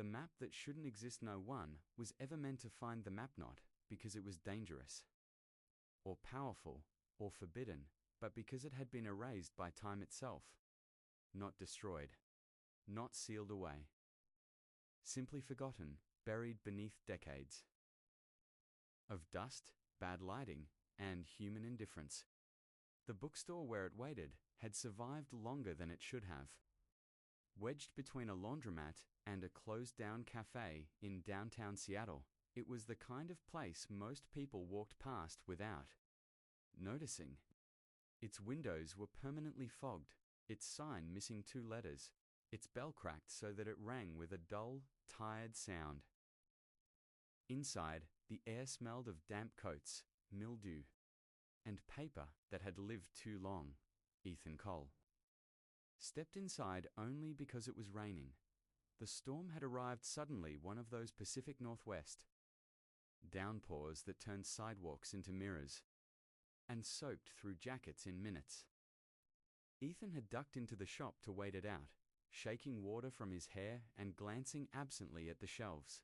The map that shouldn't exist. No one was ever meant to find the map, not because it was dangerous, or powerful, or forbidden, but because it had been erased by time itself. Not destroyed. Not sealed away. Simply forgotten, buried beneath decades of dust, bad lighting, and human indifference. The bookstore where it waited had survived longer than it should have. Wedged between a laundromat and a closed-down cafe in downtown Seattle, it was the kind of place most people walked past without noticing. Its windows were permanently fogged, its sign missing 2 letters, its bell cracked so that it rang with a dull, tired sound. Inside, the air smelled of damp coats, mildew, and paper that had lived too long. Ethan Cole stepped inside only because it was raining. The storm had arrived suddenly, one of those Pacific Northwest downpours that turned sidewalks into mirrors and soaked through jackets in minutes. Ethan had ducked into the shop to wait it out, shaking water from his hair and glancing absently at the shelves.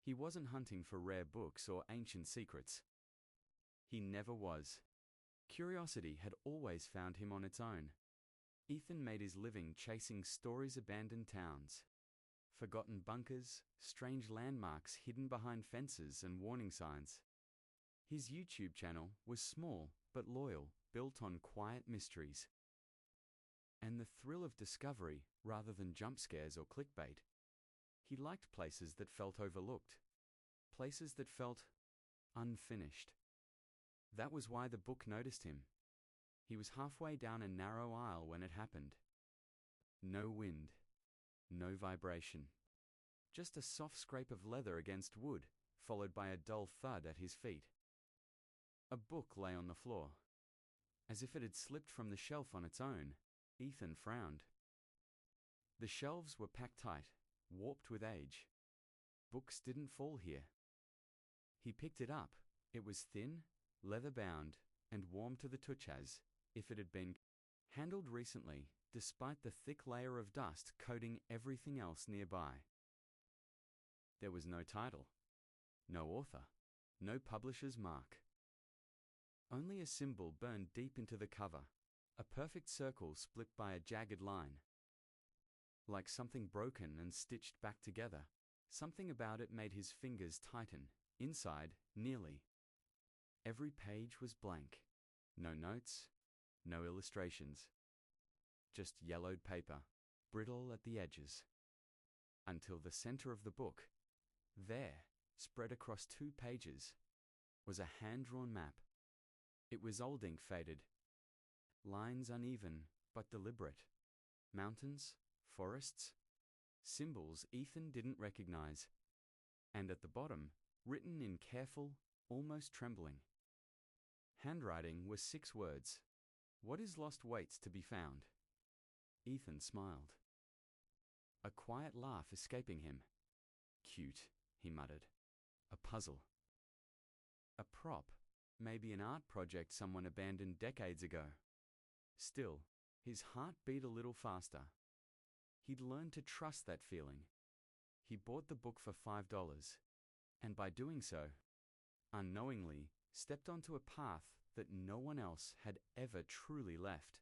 He wasn't hunting for rare books or ancient secrets. He never was. Curiosity had always found him on its own. Ethan made his living chasing stories, abandoned towns, forgotten bunkers, strange landmarks hidden behind fences and warning signs. His YouTube channel was small but loyal, built on quiet mysteries and the thrill of discovery rather than jump scares or clickbait. He liked places that felt overlooked, places that felt unfinished. That was why the book noticed him. He was halfway down a narrow aisle when it happened. No wind, no vibration. Just a soft scrape of leather against wood, followed by a dull thud at his feet. A book lay on the floor. As if it had slipped from the shelf on its own. Ethan frowned. The shelves were packed tight, warped with age. Books didn't fall here. He picked it up. It was thin, leather-bound, and warm to the touch, as if it had been handled recently, despite the thick layer of dust coating everything else nearby. There was no title, no author, no publisher's mark. Only a symbol burned deep into the cover, a perfect circle split by a jagged line. Like something broken and stitched back together, something about it made his fingers tighten. Inside, nearly every page was blank. No notes, no illustrations. Just yellowed paper, brittle at the edges. Until the center of the book, there, spread across 2 pages, was a hand-drawn map. It was old ink faded. Lines uneven, but deliberate. Mountains, forests, symbols Ethan didn't recognize. And at the bottom, written in careful, almost trembling handwriting, were 6 words. What is lost waits to be found. Ethan smiled, a quiet laugh escaping him. Cute, he muttered. A puzzle. A prop, maybe an art project someone abandoned decades ago. Still, his heart beat a little faster. He'd learned to trust that feeling. He bought the book for $5, and by doing so, unknowingly, stepped onto a path that no one else had ever truly left.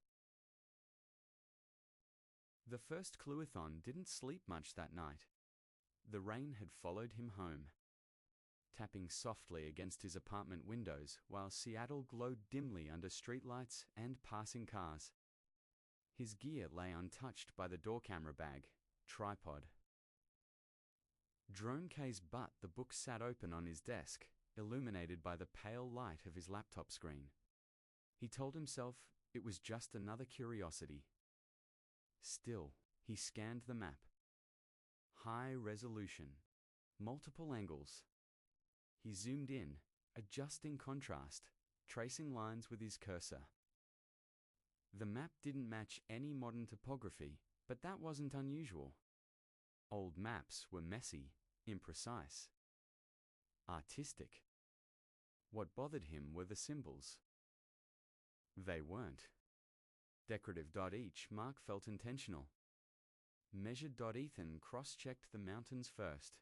The first Clueathon didn't sleep much that night. The rain had followed him home, tapping softly against his apartment windows while Seattle glowed dimly under streetlights and passing cars. His gear lay untouched by the door camera bag, tripod, drone case, but the book sat open on his desk, illuminated by the pale light of his laptop screen. He told himself it was just another curiosity. Still, he scanned the map. High resolution, multiple angles. He zoomed in, adjusting contrast, tracing lines with his cursor. The map didn't match any modern topography, but that wasn't unusual. Old maps were messy, imprecise, artistic. What bothered him were the symbols. They weren't decorative. Each mark felt intentional. Measured. Ethan cross-checked the mountains first,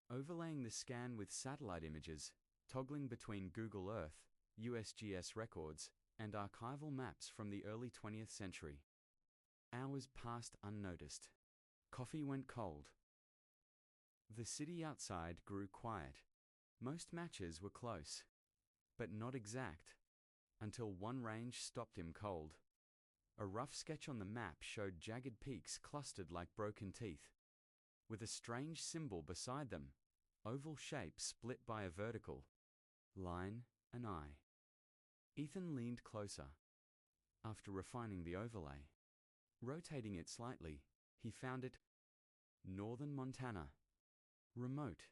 overlaying the scan with satellite images, toggling between Google Earth, USGS records, and archival maps from the early 20th century. Hours passed unnoticed. Coffee went cold. The city outside grew quiet. Most matches were close, but not exact, until one range stopped him cold. A rough sketch on the map showed jagged peaks clustered like broken teeth, with a strange symbol beside them, oval shape split by a vertical line, an eye. Ethan leaned closer. After refining the overlay, rotating it slightly, he found it. Northern Montana. Remote,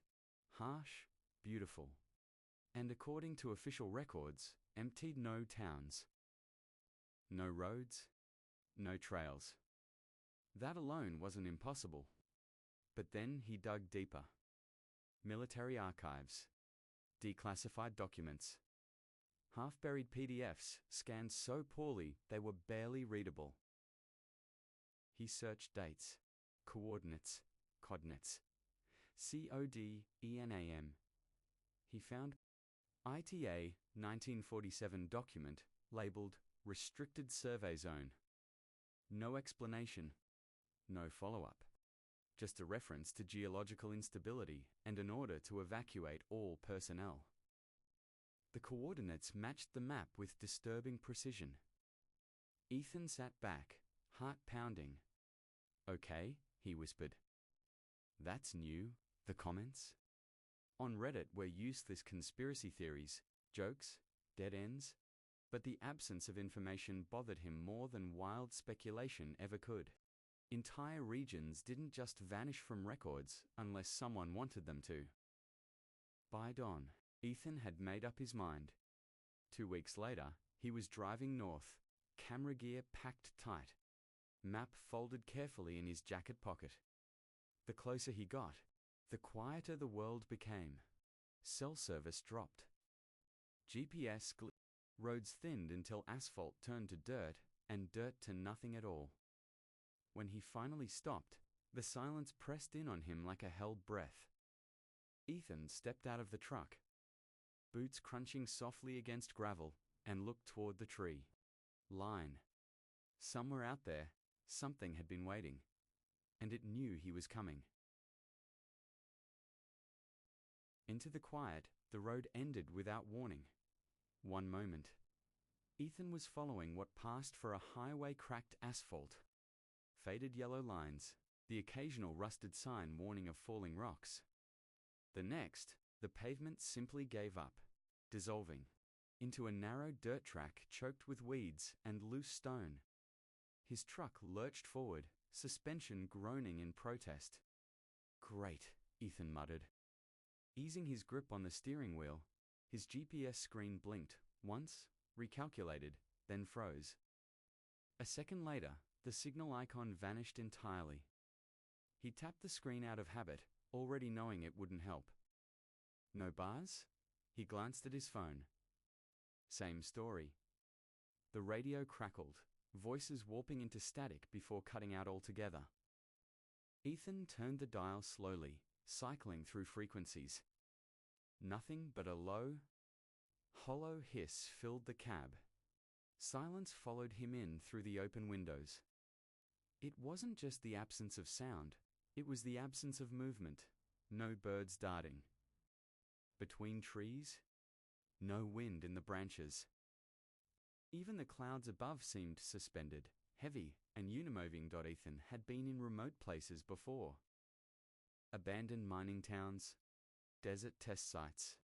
harsh, beautiful, and according to official records, emptied. No towns, no roads, no trails. That alone wasn't impossible. But then he dug deeper. Military archives, declassified documents, half-buried PDFs scanned so poorly they were barely readable. He searched dates, coordinates, codnets, CODENAM. He found ITA 1947 document labeled Restricted Survey Zone. No explanation, no follow-up. Just a reference to geological instability and an order to evacuate all personnel. The coordinates matched the map with disturbing precision. Ethan sat back, heart pounding. "Okay," he whispered. "That's new." The comments on Reddit were useless conspiracy theories, jokes, dead ends, but the absence of information bothered him more than wild speculation ever could. Entire regions didn't just vanish from records unless someone wanted them to. By dawn, Ethan had made up his mind. 2 weeks later, he was driving north, camera gear packed tight, map folded carefully in his jacket pocket. The closer he got, the quieter the world became. Cell service dropped. GPS roads thinned until asphalt turned to dirt, and dirt to nothing at all. When he finally stopped, the silence pressed in on him like a held breath. Ethan stepped out of the truck, boots crunching softly against gravel, and looked toward the tree line. Somewhere out there, something had been waiting, and it knew he was coming. Into the quiet, the road ended without warning. One moment, Ethan was following what passed for a highway cracked asphalt. Faded yellow lines, the occasional rusted sign warning of falling rocks. The next, the pavement simply gave up, dissolving into a narrow dirt track choked with weeds and loose stone. His truck lurched forward, suspension groaning in protest. "Great," Ethan muttered. Easing his grip on the steering wheel, his GPS screen blinked once, recalculated, then froze. A second later, the signal icon vanished entirely. He tapped the screen out of habit, already knowing it wouldn't help. No bars? He glanced at his phone. Same story. The radio crackled, voices warping into static before cutting out altogether. Ethan turned the dial slowly, cycling through frequencies. Nothing but a low, hollow hiss filled the cab. Silence followed him in through the open windows. It wasn't just the absence of sound, it was the absence of movement. No birds darting between trees, no wind in the branches. Even the clouds above seemed suspended, heavy and unimoving. Ethan had been in remote places before. Abandoned mining towns, desert test sites,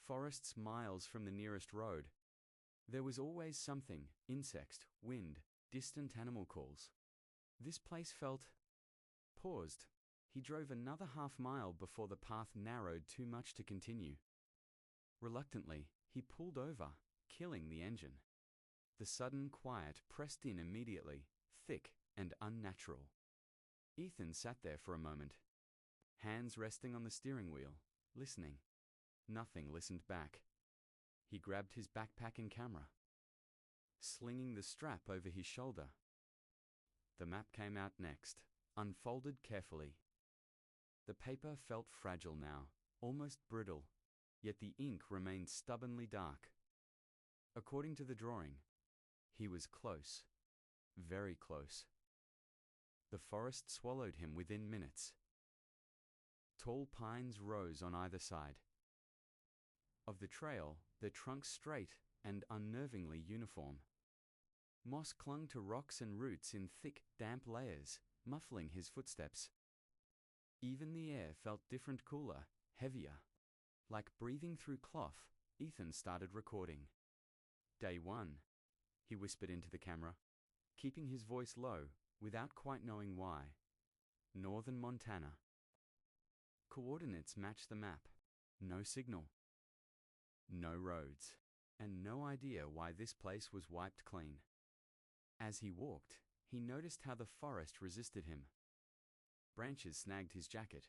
forests miles from the nearest road. There was always something: insects, wind, distant animal calls. This place felt paused. He drove another half-mile before the path narrowed too much to continue. Reluctantly, he pulled over, killing the engine. The sudden quiet pressed in immediately, thick and unnatural. Ethan sat there for a moment, hands resting on the steering wheel, listening. Nothing listened back. He grabbed his backpack and camera, slinging the strap over his shoulder. The map came out next, unfolded carefully. The paper felt fragile now, almost brittle, yet the ink remained stubbornly dark. According to the drawing, he was close, very close. The forest swallowed him within minutes. Tall pines rose on either side of the trail, their trunks straight and unnervingly uniform. Moss clung to rocks and roots in thick, damp layers, muffling his footsteps. Even the air felt different, cooler, heavier. Like breathing through cloth, Ethan started recording. Day 1, he whispered into the camera, keeping his voice low, without quite knowing why. Northern Montana. Coordinates matched the map. No signal. No roads. And no idea why this place was wiped clean. As he walked, he noticed how the forest resisted him. Branches snagged his jacket.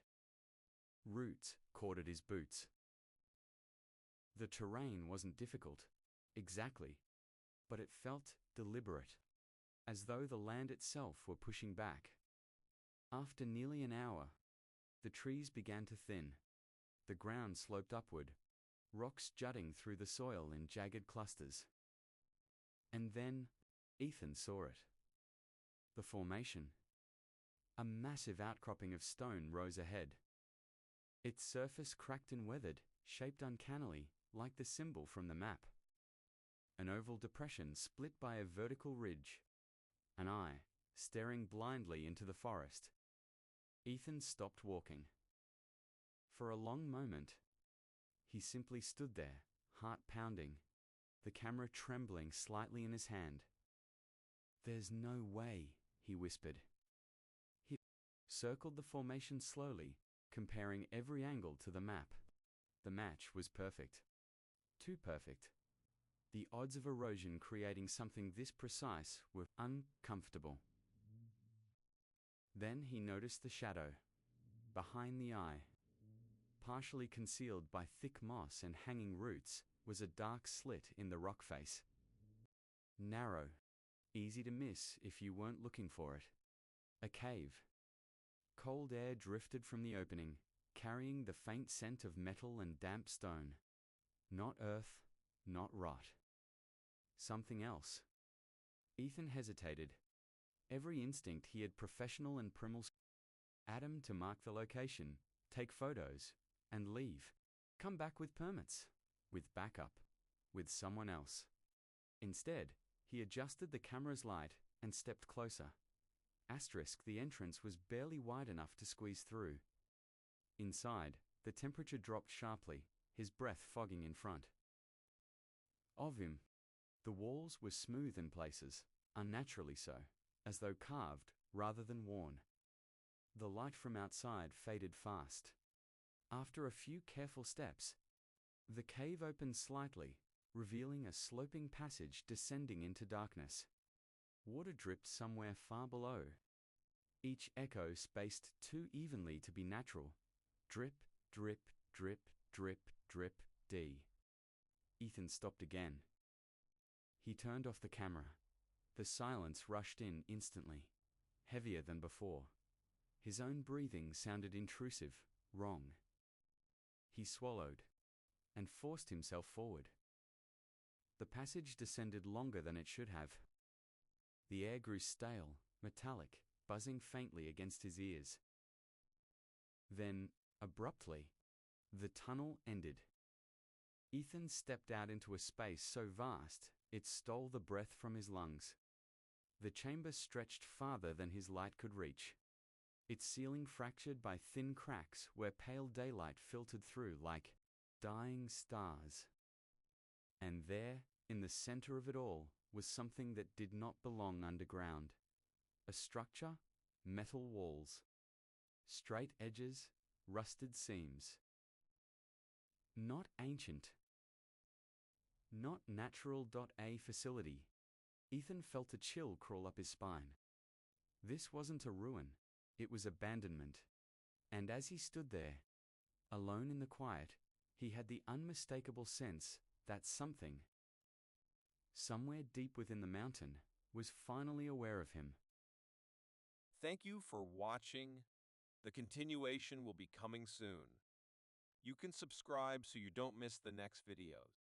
Roots caught at his boots. The terrain wasn't difficult, exactly, but it felt deliberate, as though the land itself were pushing back. After nearly an hour, the trees began to thin. The ground sloped upward, rocks jutting through the soil in jagged clusters. And then, Ethan saw it. The formation. A massive outcropping of stone rose ahead. Its surface cracked and weathered, shaped uncannily, like the symbol from the map. An oval depression split by a vertical ridge. An eye, staring blindly into the forest. Ethan stopped walking. For a long moment, he simply stood there, heart pounding, the camera trembling slightly in his hand. "There's no way," he whispered. He circled the formation slowly, comparing every angle to the map. The match was perfect. Too perfect. The odds of erosion creating something this precise were uncomfortable. Then he noticed the shadow, behind the eye. Partially concealed by thick moss and hanging roots was a dark slit in the rock face. Narrow, easy to miss if you weren't looking for it. A cave. Cold air drifted from the opening, carrying the faint scent of metal and damp stone. Not earth, not rot. Something else. Ethan hesitated. Every instinct he had professional and primal. Adam to mark the location, take photos, and leave. Come back with permits, with backup, with someone else. Instead, he adjusted the camera's light and stepped closer. The entrance was barely wide enough to squeeze through. Inside, the temperature dropped sharply, his breath fogging in front of him. The walls were smooth in places, unnaturally so, as though carved rather than worn. The light from outside faded fast. After a few careful steps, the cave opened slightly, revealing a sloping passage descending into darkness. Water dripped somewhere far below. Each echo spaced too evenly to be natural. Drip, drip, drip, drip, drip, D. Ethan stopped again. He turned off the camera. The silence rushed in instantly, heavier than before. His own breathing sounded intrusive, wrong. He swallowed and forced himself forward. The passage descended longer than it should have. The air grew stale, metallic, buzzing faintly against his ears. Then, abruptly, the tunnel ended. Ethan stepped out into a space so vast it stole the breath from his lungs. The chamber stretched farther than his light could reach. Its ceiling fractured by thin cracks where pale daylight filtered through like dying stars. And there, in the center of it all, was something that did not belong underground. A structure, metal walls, straight edges, rusted seams. Not ancient. Not natural. A facility. Ethan felt a chill crawl up his spine. This wasn't a ruin, it was abandonment. And as he stood there, alone in the quiet, he had the unmistakable sense that something, somewhere deep within the mountain, was finally aware of him. Thank you for watching. The continuation will be coming soon. You can subscribe so you don't miss the next videos.